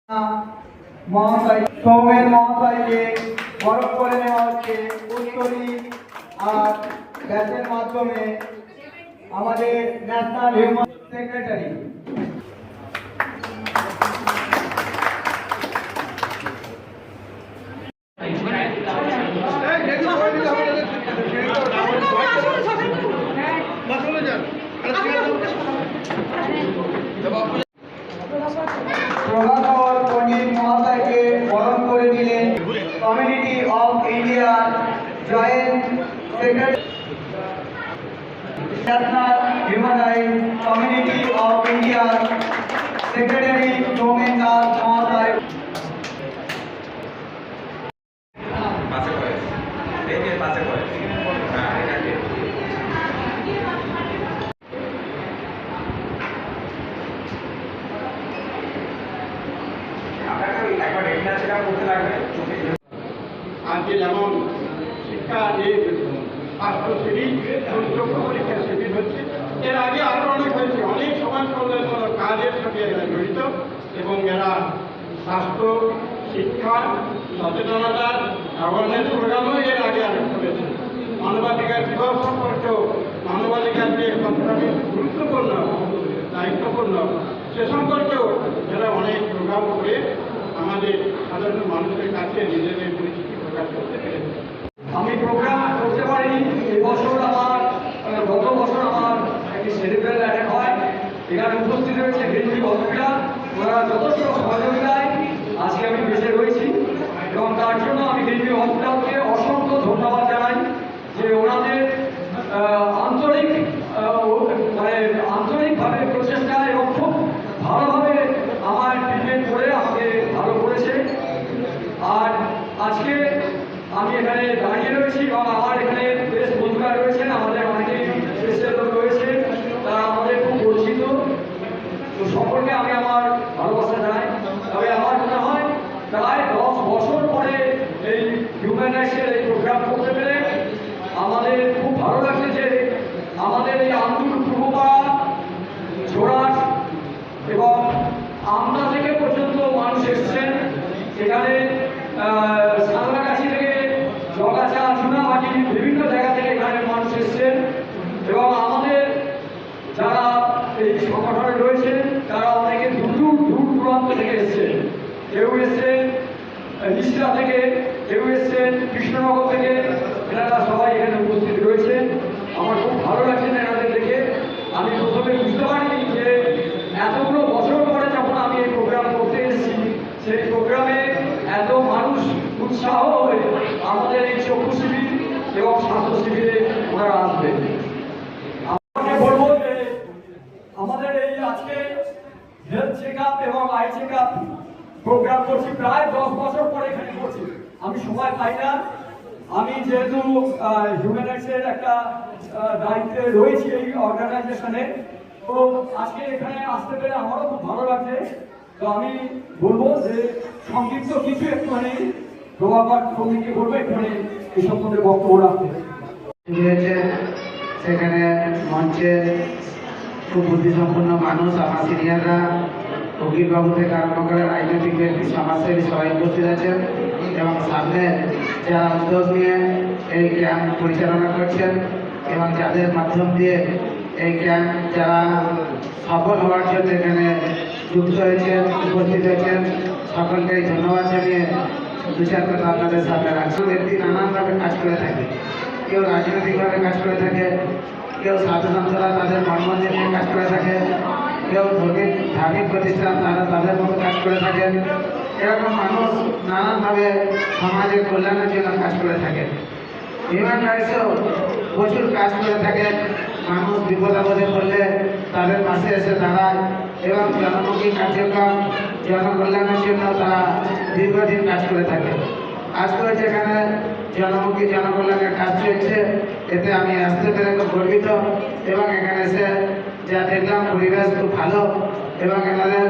মহাশয় সৌমেন মহাশয়কে বরফ করে নেওয়া হচ্ছে উত্তরী আর ব্যাচের মাধ্যমে আমাদের ন্যাশনাল হিউম্যান সেক্রেটারি প্রভাকর পণ্ডিত মহাশয়কে বরণ করে নিলেন কমিউনিটি অফ ইন্ডিয়ার joint secretary national human rights community of ইন্ডিয়ার সেক্রেটারি সৌমেন দাস মহাশয়। আজকে যেমন শিক্ষা স্বাস্থ্য শিবির এবং চক্ষু পরীক্ষা শিবির হচ্ছে, এর আগে আরও অনেক হয়েছে, অনেক সমাজ কল্যাণমূলক কাজের সঙ্গে এরা জড়িত এবং এরা স্বাস্থ্য শিক্ষা সচেতনতার অ্যাওয়ারনেস প্রোগ্রামও এর আগে আরম্ভ করেছে। মানবাধিকার দিবস সম্পর্কেও মানবাধিকার যে কতটা গুরুত্বপূর্ণ দায়িত্বপূর্ণ সে সম্পর্কেও এরা অনেক প্রোগ্রাম করে আমাদের সাধারণ মানুষের কাছে নিজেদের পরিচিতি প্রকাশ করতে পেরেছে। আমি প্রোগ্রাম করতে পারিনি এবছর, আমার গত বছর আমার একটি সেলিব্রেট অ্যাটেক হয়। এখানে উপস্থিত রয়েছে গ্রিনভিউ হসপিটাল, ওরা যথেষ্ট সহযোগিতায় আজকে আমি বেঁচে রয়েছি এবং তার জন্য আমি গ্রিনভিউ হসপিটালকে অসংখ্য ধন্যবাদ জানাই যে ওনাদের আন্তরিকভাবে প্রচেষ্টা এবং খুব ভালোভাবে আমার ট্রিটমেন্ট করে আমাকে ভালো করেছে। আর আজকে আমি এখানে দাঁড়িয়ে রয়েছি এবং আমার এখানে বেশ বন্ধুরা রয়েছেন, আমাদের অনেকেই স্পেশাল লোক রয়েছে, তারা আমাদের খুব পরিচিত, তো সকলকে আমি আমার ভালোবাসা জানাই। তবে আমার মনে হয় প্রায় 10 বছর পরে এই হিউম্যান রাইটসের এই প্রোগ্রাম করতে পেরে আমাদের খুব ভালো লাগছে যে আমাদের এই আন্দুল পূর্বপাড়া ছোড়াস এবং আমদা থেকে পর্যন্ত মানুষ এসছেন। সেখানে সাঁতরাগাছি থেকে জগাছা চুনামাটি বিভিন্ন জায়গা থেকে এখানে মানুষ এসছেন এবং আমাদের যারা এই সংগঠনে রয়েছেন তারা অনেকে দূর দূরান্ত থেকে এসছেন। কেউ এসছেন নিশিরা থেকে, কেউ এসছেন কৃষ্ণনগর থেকে, এনারা সবাই এখানে উপস্থিত রয়েছেন। আমার খুব ভালো লাগছে না এনাদের দেখে। আমি প্রথমে বুঝতে পারিনি যে এতগুলো বছর পরে যখন আমি এই প্রোগ্রাম করতে এসেছি, সেই প্রোগ্রামে এত মানুষ উৎসাহ হয়ে আমাদের এই চক্ষু শিবির এবং স্বাস্থ্য শিবিরে ওনারা আসবে। আমাকে বলবো যে আমাদের এই আজকে হেলথ চেক আপ এবং আই চেক আপ প্রোগ্রাম করছি, প্রায় 10 বছর পরে এখানে করছি। আমি সময় পাই না, আমি যেহেতু হিউম্যান রাইটসের একটা দায়িত্বে রয়েছি এই অর্গানাইজেশনে, তো আজকে এখানে আসতে পেরে আমারও খুব ভালো লাগছে। তো আমি বলবো যে সংক্ষিপ্ত কিছু একটুখানি প্রভাকর সঙ্গীকে বলবো একটুখানি এই সম্বন্ধে বক্তব্য রাখতে। সেখানে মঞ্চে খুব বুদ্ধিসম্পন্ন মানুষ, আমার সিনিয়ররা, উকিলবাবু থেকে আরম্ভ করে রাজনৈতিক ব্যক্তি, সমাজসেবী সবাই উপস্থিত আছেন এবং সামনে যারা উদ্যোগ নিয়ে এই ক্যাম্প পরিচালনা করছেন এবং যাদের মাধ্যম দিয়ে এই ক্যাম্প যারা সফল হওয়ার জন্য এখানে যুক্ত হয়েছেন, উপস্থিত হয়েছেন, সকলকে ধন্যবাদ জানিয়ে দু চার কথা আপনাদের সামনে রাখছি। ব্যক্তি নানানভাবে কাজ করে থাকে, কেউ রাজনৈতিকভাবে কাজ করে থাকে, কেউ সাধুসন্তরা তাদের মনমন্দির নিয়ে কাজ করে থাকে, কেউ ধার্মিক প্রতিষ্ঠান তারা তাদের মতো কাজ করে থাকেন। এরকম মানুষ নানানভাবে সমাজের কল্যাণের জন্য কাজ করে থাকে। হিউম্যান রাইটসও প্রচুর কাজ করে থাকে, মানুষ বিপদ আপদে পড়লে তাদের পাশে এসে দাঁড়ায় এবং জনমুখী কার্যক্রম জনকল্যাণের জন্য তারা দীর্ঘদিন কাজ করে থাকে। আজকেও যেখানে জনমুখী জনকল্যাণের কাজ চলছে, এতে আমি আসতে পেরে খুব গর্বিত এবং এখানে এসে যা দেখলাম পরিবেশ খুব ভালো এবং এনাদের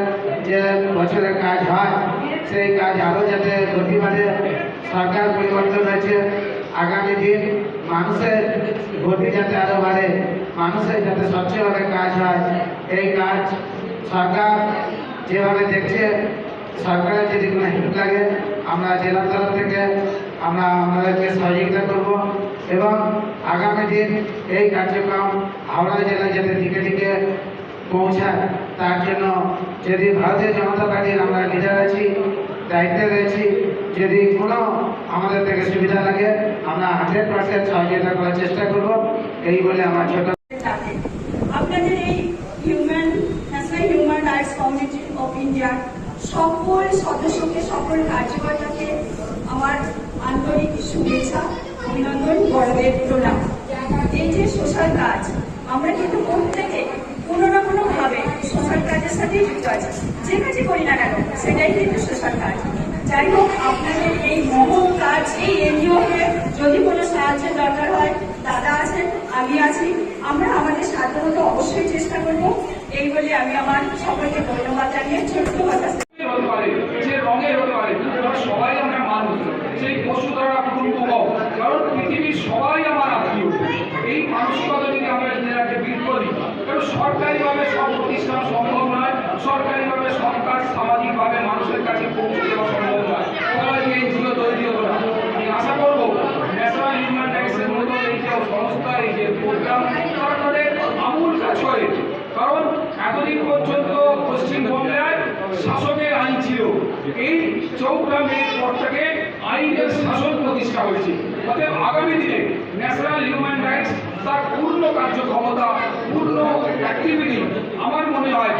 যে বছরের কাজ হয় সেই কাজ আরও যাতে গতি বাড়ে। সরকার পরিবর্তন হয়েছে, আগামী দিন মানুষের গতি যাতে আরও বাড়ে, মানুষের যাতে স্বচ্ছভাবে কাজ হয়, এই কাজ সরকার যেভাবে দেখছে সরকারের যদি কোনো হেল্প লাগে আমরা জেলার তরফ থেকে আমরা আমাদেরকে সহযোগিতা করব এবং আগামী দিন এই কার্যক্রম হাওড়া জেলায় যাতে দিকে দিকে পৌঁছায় তার জন্য যদি ভারতীয় জনতা পার্টির আমরা লিডার আছি, দায়িত্বে রয়েছি, যদি কোনো আমাদের থেকে সুবিধা লাগে আমরা 100% সহযোগিতা করার চেষ্টা করব। এই বলে আমার ছোট আপনাদের এই national human rights committee of India সকল সদস্যকে, সকল কার্যকর্তাকে আমার আন্তরিক শুভেচ্ছা, অভিনন্দন, বড়দের প্রণাম। এই যে সোশ্যাল কাজ, আমরা কিন্তু প্রত্যেকে কোনো না কোনো ভাবে সোশ্যাল কাজের সাথেই যুক্ত আছি। যে কাজই করি না কেন সেটাই কিন্তু সোশ্যাল কাজ। যাই হোক, আপনাদের এই মহৎ কাজ, এই এনজিওকে যদি কোনো সাহায্যের দরকার হয়, দাদা আছেন, আমি আছি, আমরা আমাদের সাধ্যমতো অবশ্যই চেষ্টা করব। এই বলে আমি আমার সকলকে ধন্যবাদ জানিয়ে ছোট্ট কথা হতে পারে, যে রঙের হতে পারে, কারণ সবাই আমরা মানুষ, সেই পশু দ্বারা পূর্ণ, কারণ পৃথিবীর সবাই আমার আত্মীয়। এই মানসিকতা যদি আমরা নিজেরাকে বিট করি, কারণ সরকারিভাবে সব প্রতিষ্ঠান সম্ভব নয়, সরকারিভাবে সরকার সামাজিকভাবে মানুষের কাছে পৌঁছে দেওয়া সম্ভব নয়। ওরা যে এনজিও তৈরি হতো না। আমি আশা করবো ন্যাশনাল হিউম্যান রাইটসের মতো এই যে সংস্থা, এই যে প্রোগ্রাম, তারা তাদের আমূল কাজ করে। কারণ এতদিন পর্যন্ত পশ্চিমবঙ্গে শাসকের আইন ছিল, এই 14 মের পর থেকে আইনের শাসন প্রতিষ্ঠা হয়েছে। অতএব আগামী দিনে ন্যাশনাল হিউম্যান রাইটস তার পূর্ণ কার্যক্ষমতা, পূর্ণ অ্যাক্টিভিটি আমার মনে হয়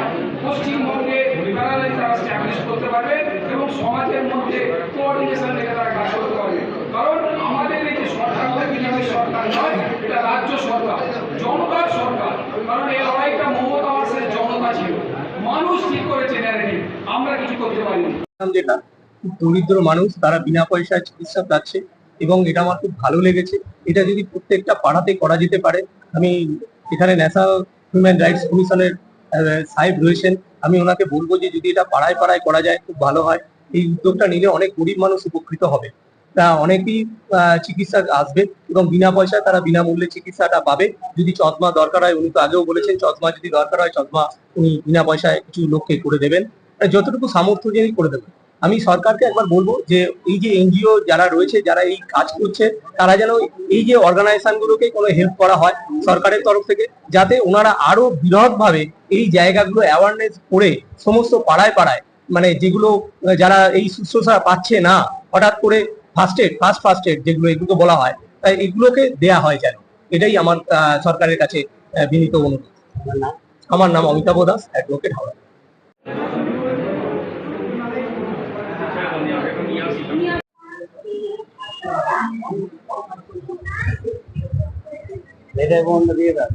পশ্চিমবঙ্গে প্যারালাইজ তারা স্ট্যাবলিশ করতে পারবে এবং সমাজের মধ্যে কোঅর্ডিনেশন রেখে তারা কাজ করতে পারবে। কারণ আমাদের এই যে সরকার, বিজেপি সরকার নয়, এটা রাজ্য সরকার, জনতার সরকার। কারণ এই লড়াইটা মমতা বাসের জনতা ছিল, মানুষ ঠিক করেছে ন্যারেটিভ, আমরা কিছু করতে পারিনি। যেটা খুব দরিদ্র মানুষ, তারা বিনা পয়সায় চিকিৎসা পাচ্ছে এবং এটা আমার খুব ভালো লেগেছে। এটা যদি প্রত্যেকটা পাড়াতে করা যেতে পারে, আমি এখানে ন্যাশনাল হিউম্যান রাইটস কমিশনের সাহেব রয়েছেন, আমি ওনাকে বলবো যে যদি এটা পাড়ায় পাড়ায় করা যায় খুব ভালো হয়। এই উদ্যোগটা নিলে অনেক গরিব মানুষ উপকৃত হবে, তা অনেকেই চিকিৎসা আসবে এবং বিনা পয়সায় তারা বিনামূল্যে চিকিৎসাটা পাবে। যদি চশমা দরকার হয়, উনি তো আগেও বলেছেন চশমা যদি দরকার হয় চশমা উনি বিনা পয়সায় কিছু লোককে করে দেবেন, যতটুকু সামর্থ্য অনুযায়ী করে দেবেন। আমি সরকারকে একবার বলবো যে এই যে এনজিও যারা রয়েছে, যারা এই কাজ করছে, তারা যেন এই যে অর্গানাইজেশন গুলোকে কোনো হেল্প করা হয় সরকারের তরফ থেকে, যাতে ওনারা আরো বৃহৎভাবে এই জায়গাগুলো অ্যাওয়ারনেস করে সমস্ত পাড়ায় পাড়ায়, মানে যেগুলো যারা এই শুশ্রূষা পাচ্ছে না, হঠাৎ করে ফার্স্ট এড যেগুলো এগুলো বলা হয়, তাই এগুলোকে দেয়া হয় যেন। এটাই আমার সরকারের কাছে বিনীত অনুরোধ। আমার নাম অমিতাভ দাস, অ্যাডভোকেট, হাওড়া। এটা বন্ধ দিয়ে দাও।